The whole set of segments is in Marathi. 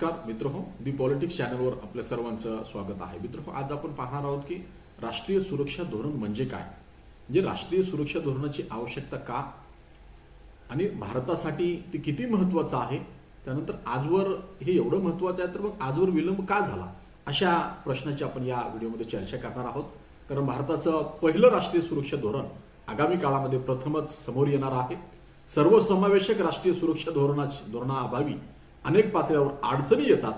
नमस्कार मित्रहो, दी पॉलिटिक्स चॅनलवर आपल्या सर्वांचं स्वागत आहे. मित्रहो, आज आपण पाहणार आहोत की राष्ट्रीय सुरक्षा धोरण म्हणजे काय, म्हणजे राष्ट्रीय सुरक्षा धोरणाची आवश्यकता का आणि भारतासाठी ते किती महत्त्वाचं आहे. त्यानंतर आजवर हे एवढं महत्त्वाचं आहे तर मग आजवर विलंब का झाला, अशा प्रश्नाची आपण या व्हिडिओमध्ये चर्चा करणार आहोत. कारण भारताचं पहिलं राष्ट्रीय सुरक्षा धोरण आगामी काळामध्ये प्रथमच समोर येणार आहे. सर्वसमावेशक राष्ट्रीय सुरक्षा धोरणाअभावी अनेक पातळ्यावर अडचणी येतात.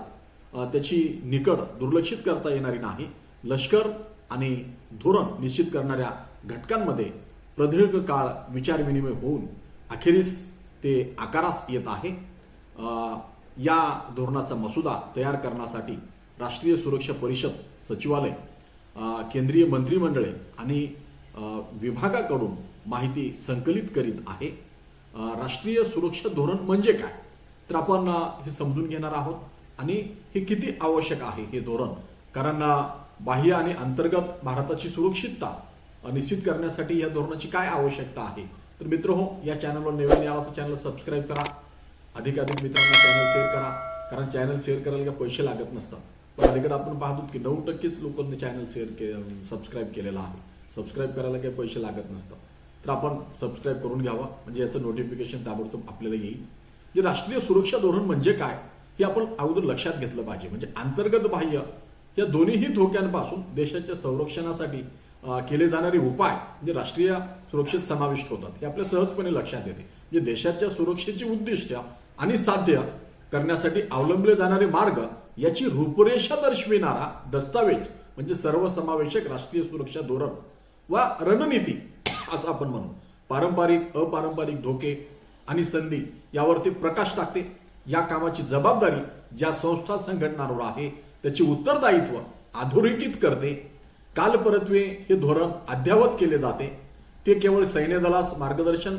त्याची निकड दुर्लक्षित करता येणारी नाही. लष्कर आणि धोरण निश्चित करणाऱ्या घटकांमध्ये प्रदीर्घ काळ विचारविनिमय होऊन अखेरीस ते आकारास येत आहे. या धोरणाचा मसुदा तयार करण्यासाठी राष्ट्रीय सुरक्षा परिषद सचिवालय, केंद्रीय मंत्रिमंडळे आणि विभागाकडून माहिती संकलित करीत आहे. राष्ट्रीय सुरक्षा धोरण म्हणजे काय, तर आपण हे समजून घेणार आहोत आणि हे किती आवश्यक आहे हे धोरण. कारण बाह्य आणि अंतर्गत भारताची सुरक्षितता निश्चित करण्यासाठी या धोरणाची काय आवश्यकता आहे. तर मित्रहो, या चॅनलवर नवीन आला तर चॅनल सबस्क्राईब करा, अधिकाधिक मित्रांना चॅनल शेअर करा. कारण चॅनल शेअर करायला काही पैसे लागत नसतात. पण अलीकडे आपण पाहतो की 9% लोकांनी चॅनल सबस्क्राईब केलेला आहे. सबस्क्राईब करायला काही पैसे लागत नसतात. तर आपण सबस्क्राईब करून घ्यावा, म्हणजे याचं नोटिफिकेशन ताबडतोब आपल्याला येईल. जे राष्ट्रीय सुरक्षा धोरण म्हणजे काय हे आपण अगोदर लक्षात घेतलं पाहिजे. म्हणजे अंतर्गत बाह्य या दोन्हीही धोक्यांपासून देशाच्या संरक्षणासाठी केले जाणारे उपाय म्हणजे राष्ट्रीय सुरक्षेत समाविष्ट होतात, हे आपल्या सहजपणे लक्षात येते. म्हणजे देशाच्या सुरक्षेची उद्दिष्ट आणि साध्य करण्यासाठी अवलंबले जाणारे मार्ग याची रूपरेषा दर्शविणारा दस्तावेज म्हणजे सर्वसमावेशक राष्ट्रीय सुरक्षा धोरण वा रणनीती असं आपण म्हणू. पारंपरिक अपारंपरिक धोके आणि संधी यावरती प्रकाश टाकते. या कामाची जबाबदारी ज्या संस्था संघटनांवर आहे त्याचे उत्तरदायित्व अधोरेखित करते. कालपरत्वे हे धोरण अद्ययावत केले जाते. ते केवळ सैन्य दलास मार्गदर्शन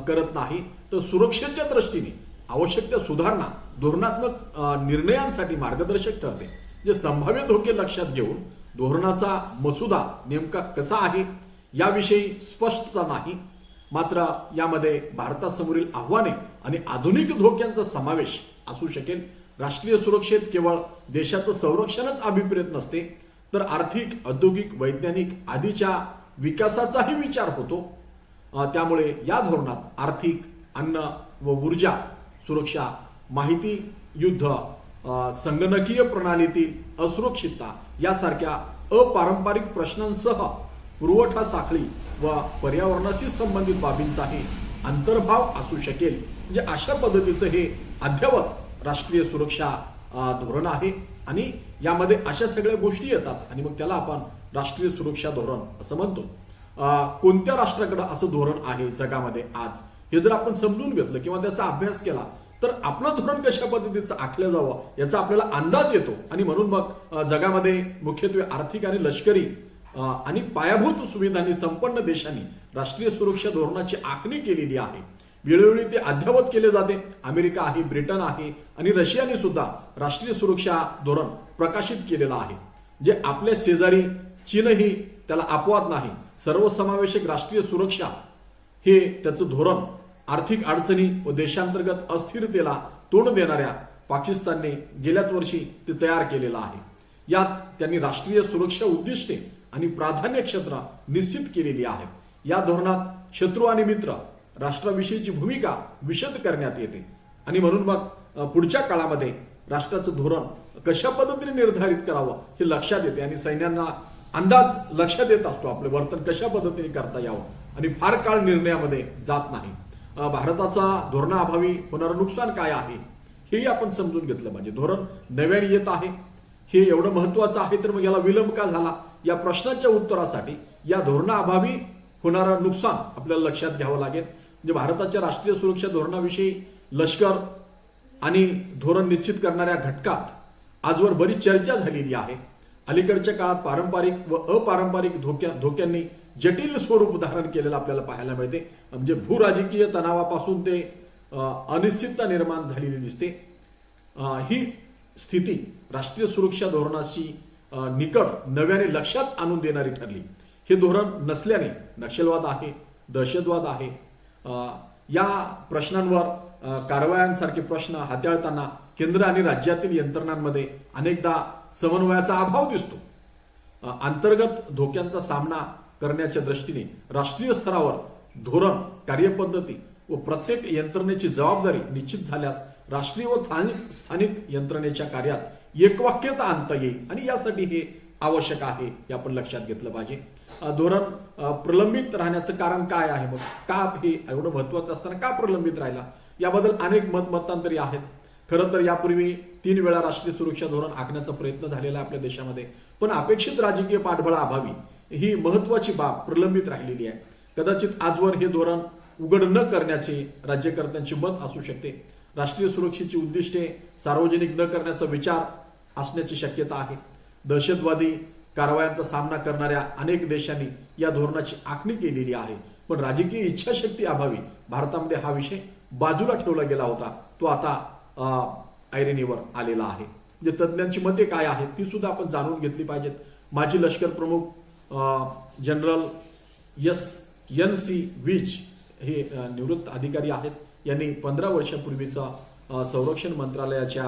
करत नाही तर सुरक्षेच्या दृष्टीने आवश्यक त्या सुधारणा धोरणात्मक निर्णयांसाठी मार्गदर्शक ठरते. जे संभाव्य धोके लक्षात घेऊन धोरणाचा मसुदा नेमका कसा आहे याविषयी स्पष्टता नाही. मात्र यामध्ये भारतासमोरील आव्हाने आणि आधुनिक धोक्यांचा समावेश असू शकेल. राष्ट्रीय सुरक्षेत केवळ देशाचं संरक्षणच अभिप्रेत नसते तर आर्थिक, औद्योगिक, वैज्ञानिक आदीच्या विकासाचाही विचार होतो. त्यामुळे या धोरणात आर्थिक, अन्न व ऊर्जा सुरक्षा, माहिती युद्ध, संगणकीय प्रणालीतील असुरक्षितता यासारख्या अपारंपरिक प्रश्नांसह पुरवठा साखळी व पर्यावरणाशी संबंधित बाबींचाही अंतर्भाव असू शकेल. म्हणजे अशा पद्धतीचं हे अद्ययावत राष्ट्रीय सुरक्षा धोरण आहे आणि यामध्ये अशा सगळ्या गोष्टी येतात आणि मग त्याला आपण राष्ट्रीय सुरक्षा धोरण असं म्हणतो. कोणत्या राष्ट्राकडे असं धोरण आहे जगामध्ये आज, हे जर आपण समजून घेतलं किंवा त्याचा अभ्यास केला तर आपलं धोरण कशा पद्धतीचं आखलं जावं याचा आपल्याला अंदाज येतो. आणि म्हणून मग जगामध्ये मुख्यत्वे आर्थिक आणि लष्करी आणि पायाभूत सुविधांनी संपन्न देशांनी राष्ट्रीय सुरक्षा धोरणाची आखणी केलेली आहे. वेळोवेळी ते अद्ययावत केले जाते. अमेरिका आहे, ब्रिटन आहे आणि रशियाने सुद्धा राष्ट्रीय सुरक्षा धोरण प्रकाशित केलेलं आहे. जे आपल्या शेजारी चीनही त्याला अपवाद नाही. सर्वसमावेशक राष्ट्रीय सुरक्षा हे त्याचं धोरण आर्थिक अडचणी व देशांतर्गत अस्थिरतेला तोंड देणाऱ्या पाकिस्तानने गेल्याच वर्षी ते तयार केलेलं आहे. यात त्यांनी राष्ट्रीय सुरक्षा उद्दिष्टे आणि प्राधान्य क्षेत्र निश्चित केलेली आहेत. या धोरणात शत्रू आणि मित्र राष्ट्राविषयीची भूमिका विशद करण्यात येते आणि म्हणून मग पुढच्या काळामध्ये राष्ट्राचं धोरण कशा पद्धतीने निर्धारित करावं हे लक्षात येते आणि सैन्यांना अंदाज लक्षात येत असतो आपले वर्तन कशा पद्धतीने करता यावं आणि फार काळ निर्णयामध्ये जात नाही. भारताचा धोरणाअभावी होणारं नुकसान काय आहे हेही आपण समजून घेतलं पाहिजे. धोरण नव्याने येत आहे, हे एवढं महत्वाचं आहे तर मग याला विलंब का झाला, या प्रश्नाच्या उत्तरासाठी या धोरणाअभावी होणारं नुकसान आपल्याला लक्षात घ्यावं लागेल. म्हणजे भारताच्या राष्ट्रीय सुरक्षा धोरणाविषयी लष्कर आणि धोरण निश्चित करणाऱ्या घटकात आजवर बरीच चर्चा झालेली आहे. अलीकडच्या काळात पारंपरिक व अपारंपरिक धोक्यांनी जटिल स्वरूप धारण केलेलं आपल्याला पाहायला मिळते. म्हणजे भूराजकीय तणावापासून ते अनिश्चितता निर्माण झालेली दिसते. ही स्थिती राष्ट्रीय सुरक्षा धोरणाशी निकड नव्याने लक्षात आणून देणारी ठरली. हे धोरण नसल्याने नक्षलवाद आहे, दहशतवाद आहे, या प्रश्नांवर कारवायांसारखे प्रश्न हाताळताना केंद्र आणि राज्यातील यंत्रणांमध्ये अनेकदा समन्वयाचा अभाव दिसतो. अंतर्गत धोक्यांचा सामना करण्याच्या दृष्टीने राष्ट्रीय स्तरावर धोरण, कार्यपद्धती व प्रत्येक यंत्रणेची जबाबदारी निश्चित झाल्यास राष्ट्रीय व स्थानिक यंत्रणेच्या कार्यात एकवाक्यता आणता येईल आणि यासाठी हे आवश्यक आहे हे आपण लक्षात घेतलं पाहिजे. धोरण प्रलंबित राहण्याचं कारण काय आहे, मग का हे एवढं महत्वाचं असताना का प्रलंबित राहिला, याबद्दल अनेक मतांतरी आहेत. खरं तर यापूर्वी 3 वेळा राष्ट्रीय सुरक्षा धोरण आखण्याचा प्रयत्न झालेला आहे आपल्या देशामध्ये, पण अपेक्षित राजकीय पाठबळाअभावी ही महत्वाची बाब प्रलंबित राहिलेली आहे. कदाचित आजवर हे धोरण उघड न करण्याचे राज्यकर्त्यांचे मत असू शकते. राष्ट्रीय सुरक्षेची उद्दिष्टे सार्वजनिक न करण्याचा विचार असण्याची शक्यता आहे. दहशतवादी कारवायांचा सामना करणाऱ्या अनेक देशांनी या धोरणाची आखणी केलेली आहे, पण राजकीय इच्छाशक्ती अभावी भारतामध्ये हा विषय बाजूला ठेवला गेला होता. तो आता ऐरणीवर आलेला आहे. म्हणजे तज्ज्ञांची मते काय आहेत ती सुद्धा आपण जाणून घेतली पाहिजेत. माजी लष्कर प्रमुख जनरल NC विज हे निवृत्त अधिकारी आहेत. यांनी 15 वर्षापूर्वीचा संरक्षण मंत्रालयाच्या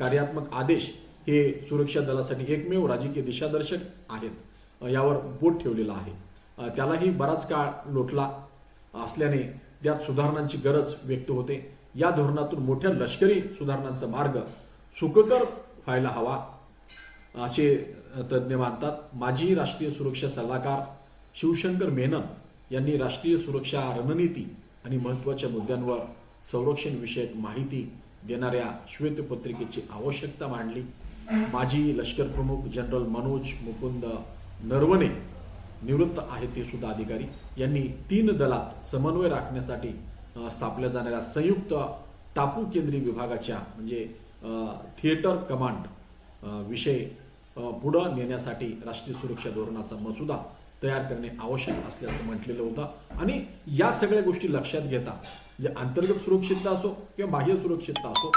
कार्यात्मक आदेश हे सुरक्षा दलासाठी एकमेव राजकीय दिशादर्शक आहेत, यावर बोट ठेवलेला आहे. त्यालाही बराच काळ लोटला असल्याने त्यात सुधारणांची गरज व्यक्त होते. या धोरणातून मोठ्या लष्करी सुधारणांचा मार्ग सुखकर व्हायला हवा असे तज्ज्ञ मानतात. माजी राष्ट्रीय सुरक्षा सल्लागार शिवशंकर मेनन यांनी राष्ट्रीय सुरक्षा रणनीती आणि महत्त्वाच्या मुद्द्यांवर संरक्षण विषयक माहिती देणाऱ्या श्वेतपत्रिकेची आवश्यकता मांडली. माजी लष्कर प्रमुख जनरल मनोज मुकुंद नरवणे निवृत्त आहेत ते सुद्धा अधिकारी, यांनी 3 दलात समन्वय राखण्यासाठी स्थापल्या जाणाऱ्या संयुक्त टापू केंद्रीय विभागाच्या म्हणजे थिएटर कमांड विषय पुढे नेण्यासाठी राष्ट्रीय सुरक्षा धोरणाचा मसुदा तयार करणे आवश्यक असल्याचं म्हटलेलं होतं. आणि या सगळ्या गोष्टी लक्षात घेता म्हणजे अंतर्गत सुरक्षितता असो किंवा बाह्य सुरक्षितता असो